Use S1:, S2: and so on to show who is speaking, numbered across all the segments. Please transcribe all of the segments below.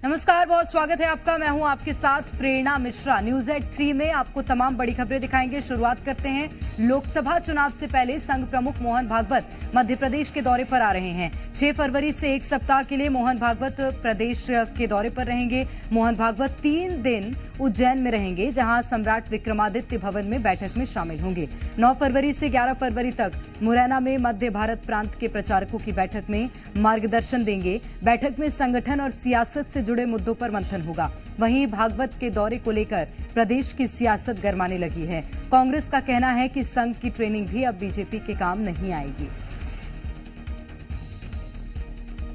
S1: नमस्कार, बहुत स्वागत है आपका। मैं हूं आपके साथ प्रेरणा मिश्रा। न्यूज एट 3 में आपको तमाम बड़ी खबरें दिखाएंगे। शुरुआत करते हैं। लोकसभा चुनाव से पहले संघ प्रमुख मोहन भागवत मध्य प्रदेश के दौरे पर आ रहे हैं। 6 फरवरी से एक सप्ताह के लिए मोहन भागवत प्रदेश के दौरे पर रहेंगे। मोहन भागवत 3 दिन उज्जैन में रहेंगे, जहां सम्राट विक्रमादित्य भवन में बैठक में शामिल होंगे। 9 फरवरी से 11 फरवरी तक मुरैना में मध्य भारत प्रांत के प्रचारकों की बैठक में मार्गदर्शन देंगे। बैठक में संगठन और सियासत से जुड़े मुद्दों पर मंथन होगा। वहीं भागवत के दौरे को लेकर प्रदेश की सियासत गरमाने लगी है। कांग्रेस का कहना है कि संघ की ट्रेनिंग भी अब बीजेपी के काम नहीं आएगी।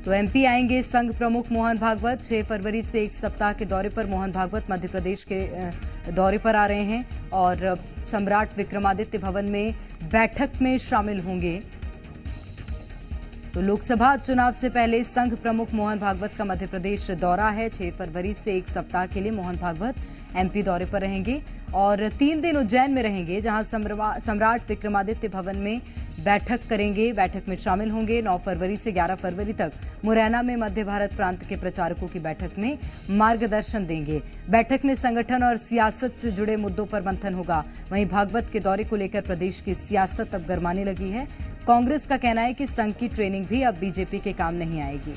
S1: तो एमपी आएंगे संघ प्रमुख मोहन भागवत। 6 फरवरी से एक सप्ताह के दौरे पर मोहन भागवत मध्य प्रदेश के दौरे पर आ रहे हैं और सम्राट विक्रमादित्य भवन में बैठक में शामिल होंगे। तो लोकसभा चुनाव से पहले संघ प्रमुख मोहन भागवत का मध्य प्रदेश दौरा है। 6 फरवरी से एक सप्ताह के लिए मोहन भागवत एमपी दौरे पर रहेंगे और 3 दिन उज्जैन में रहेंगे, जहां सम्राट विक्रमादित्य भवन में बैठक करेंगे। बैठक में शामिल होंगे। 9 फरवरी से 11 फरवरी तक मुरैना में मध्य भारत प्रांत के प्रचारकों की बैठक में मार्गदर्शन देंगे। बैठक में संगठन और सियासत से जुड़े मुद्दों पर मंथन होगा। वहीं भागवत के दौरे को लेकर प्रदेश की सियासत अब गरमाने लगी है। कांग्रेस का कहना है कि संघ की ट्रेनिंग भी अब बीजेपी के काम नहीं आएगी।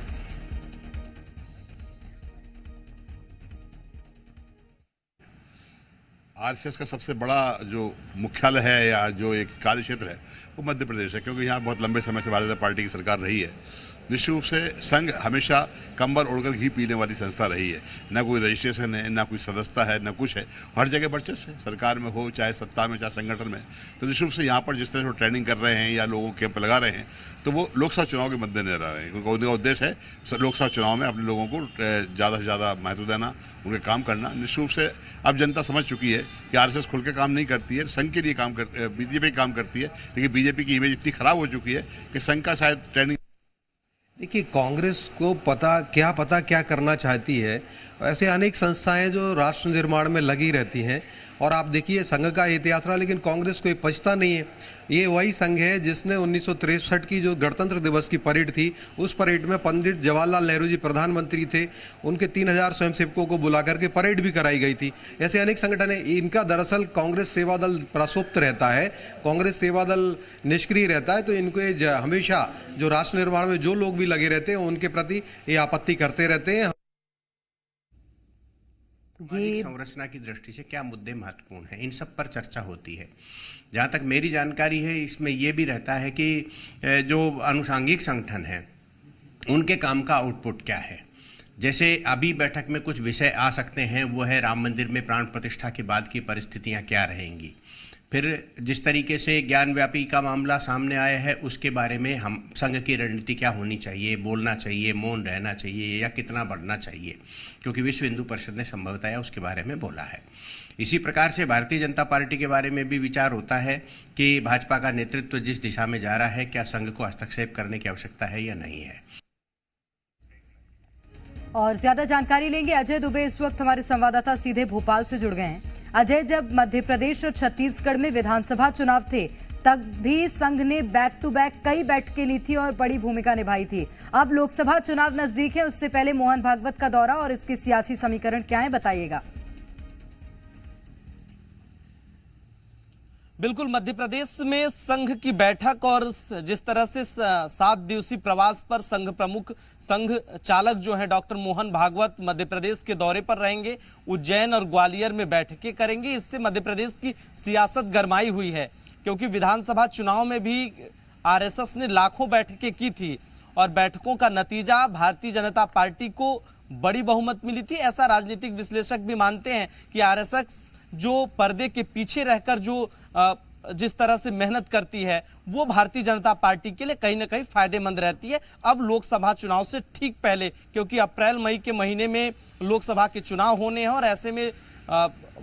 S2: आरएसएस का सबसे बड़ा जो मुख्यालय है या जो एक कार्य क्षेत्र है वो मध्य प्रदेश है, क्योंकि यहाँ बहुत लंबे समय से भारतीय जनता पार्टी की सरकार रही है। निश्चित रूप से संघ हमेशा कंबल ओढ़कर घी पीने वाली संस्था रही है। न कोई रजिस्ट्रेशन है, न कोई सदस्यता है, न कुछ है। हर जगह वर्चस्व है, सरकार में हो, चाहे सत्ता में, चाहे संगठन में। तो निश्चित रूप से यहाँ पर जिस तरह से ट्रेनिंग कर रहे हैं या लोगों के कैंप लगा रहे हैं, तो वो लोकसभा चुनाव के मद्देनजर आ रहे हैं, क्योंकि उनका उद्देश्य है लोकसभा चुनाव में अपने लोगों को ज़्यादा से ज़्यादा महत्व देना, उनके काम करना। निश्चित रूप से अब जनता समझ चुकी है कि आरएसएस खुल के काम नहीं करती है, संघ के लिए काम कर बीजेपी काम करती है। लेकिन बीजेपी की इमेज इतनी खराब हो चुकी है कि संघ का शायद ट्रेनिंग।
S3: देखिए, कांग्रेस को पता क्या करना चाहती है। ऐसे अनेक संस्थाएं जो राष्ट्र निर्माण में लगी रहती हैं, और आप देखिए संघ का इतिहास रहा, लेकिन कांग्रेस कोई पछता नहीं है। ये वही संघ है जिसने 1963 की जो गणतंत्र दिवस की परेड थी, उस परेड में पंडित जवाहरलाल नेहरू जी प्रधानमंत्री थे, उनके 3000 स्वयंसेवकों को बुला करके परेड भी कराई गई थी। ऐसे अनेक संगठन है। इनका दरअसल कांग्रेस सेवा दल प्रसुप्त रहता है, कांग्रेस सेवा दल निष्क्रिय रहता है। तो इनको हमेशा जो राष्ट्र निर्माण में जो लोग भी लगे रहते हैं, उनके प्रति ये आपत्ति करते रहते हैं।
S4: संरचना की दृष्टि से क्या मुद्दे महत्वपूर्ण हैं, इन सब पर चर्चा होती है। जहाँ तक मेरी जानकारी है, इसमें यह भी रहता है कि जो अनुषांगिक संगठन हैं उनके काम का आउटपुट क्या है। जैसे अभी बैठक में कुछ विषय आ सकते हैं, वो है राम मंदिर में प्राण प्रतिष्ठा के बाद की परिस्थितियाँ क्या रहेंगी। फिर जिस तरीके से ज्ञान व्यापी का मामला सामने आया है, उसके बारे में हम संघ की रणनीति क्या होनी चाहिए, बोलना चाहिए, मौन रहना चाहिए या कितना बढ़ना चाहिए, क्योंकि विश्व हिंदू परिषद ने संभवतः उसके बारे में बोला है। इसी प्रकार से भारतीय जनता पार्टी के बारे में भी विचार होता है कि भाजपा का नेतृत्व जिस दिशा में जा रहा है, क्या संघ को हस्तक्षेप करने की आवश्यकता है या नहीं है।
S1: और ज्यादा जानकारी लेंगे। अजय दुबे इस वक्त हमारे संवाददाता सीधे भोपाल से जुड़ गए हैं। अजय, जब मध्य प्रदेश और छत्तीसगढ़ में विधानसभा चुनाव थे, तब भी संघ ने बैक टू बैक कई बैठकें ली थी और बड़ी भूमिका निभाई थी। अब लोकसभा चुनाव नजदीक है, उससे पहले मोहन भागवत का दौरा और इसके सियासी समीकरण क्या है, बताइएगा।
S5: बिल्कुल, मध्य प्रदेश में संघ की बैठक और जिस तरह से 7 दिवसीय प्रवास पर संघ प्रमुख, संघ चालक जो है डॉक्टर मोहन भागवत मध्य प्रदेश के दौरे पर रहेंगे, उज्जैन और ग्वालियर में बैठकें करेंगे। इससे मध्य प्रदेश की सियासत गरमाई हुई है, क्योंकि विधानसभा चुनाव में भी आरएसएस ने लाखों बैठकें की थी और बैठकों का नतीजा भारतीय जनता पार्टी को बड़ी बहुमत मिली थी। ऐसा राजनीतिक विश्लेषक भी मानते हैं कि आरएसएस जो पर्दे के पीछे रहकर जो जिस तरह से मेहनत करती है, वो भारतीय जनता पार्टी के लिए कहीं ना कहीं फायदेमंद रहती है। अब लोकसभा चुनाव से ठीक पहले, क्योंकि अप्रैल मई के महीने में लोकसभा के चुनाव होने हैं, और ऐसे में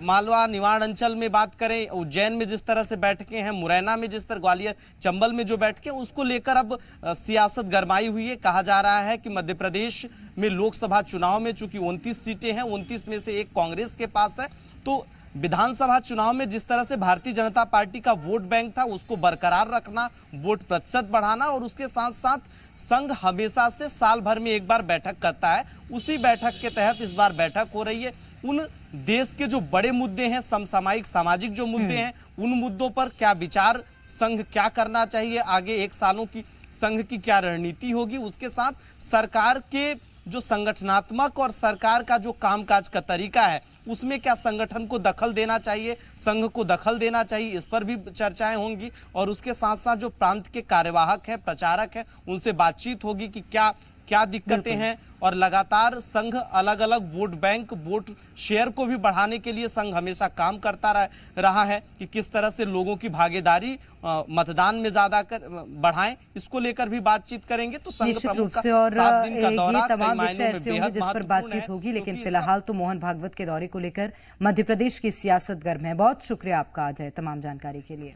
S5: मालवा निवाड़ अंचल में बात करें, उज्जैन में जिस तरह से बैठकें हैं, मुरैना में जिस तरह, ग्वालियर चंबल में जो बैठकें, उसको लेकर अब सियासत गरमाई हुई है। कहा जा रहा है कि मध्य प्रदेश में लोकसभा चुनाव में चूंकि 29 सीटें हैं, 29 में से एक कांग्रेस के पास है, तो विधानसभा चुनाव में जिस तरह से भारतीय जनता पार्टी का वोट बैंक था उसको बरकरार रखना, वोट प्रतिशत बढ़ाना, और उसके साथ साथ संघ हमेशा से साल भर में एक बार बैठक करता है। उसी बैठक के तहत इस बार बैठक हो रही है। उन देश के जो बड़े मुद्दे हैं, समसामयिक सामाजिक जो मुद्दे हैं, उन मुद्दों पर क्या विचार, संघ क्या करना चाहिए, आगे 1 सालों की संघ की क्या रणनीति होगी, उसके साथ सरकार के जो संगठनात्मक और सरकार का जो कामकाज का तरीका है उसमें क्या संगठन को दखल देना चाहिए, संघ को दखल देना चाहिए, इस पर भी चर्चाएं होंगी। और उसके साथ साथ जो प्रांत के कार्यवाहक है, प्रचारक है, उनसे बातचीत होगी कि क्या क्या दिक्कतें हैं। और लगातार संघ अलग अलग वोट बैंक, वोट शेयर को भी बढ़ाने के लिए संघ हमेशा काम करता रहा है कि किस तरह से लोगों की भागीदारी मतदान में ज्यादा बढ़ाएं, इसको लेकर भी बातचीत करेंगे। तो संघ प्रमुख का 7 दिन का दौरा
S1: ये तमाम
S5: कई
S1: विषय
S5: मायनों में
S1: ऐसे होंगे
S5: बेहद
S1: जिस पर बातचीत होगी, लेकिन फिलहाल तो मोहन भागवत के दौरे को लेकर मध्य प्रदेश की सियासत गर्म है। बहुत शुक्रिया आपका अजय तमाम जानकारी के लिए।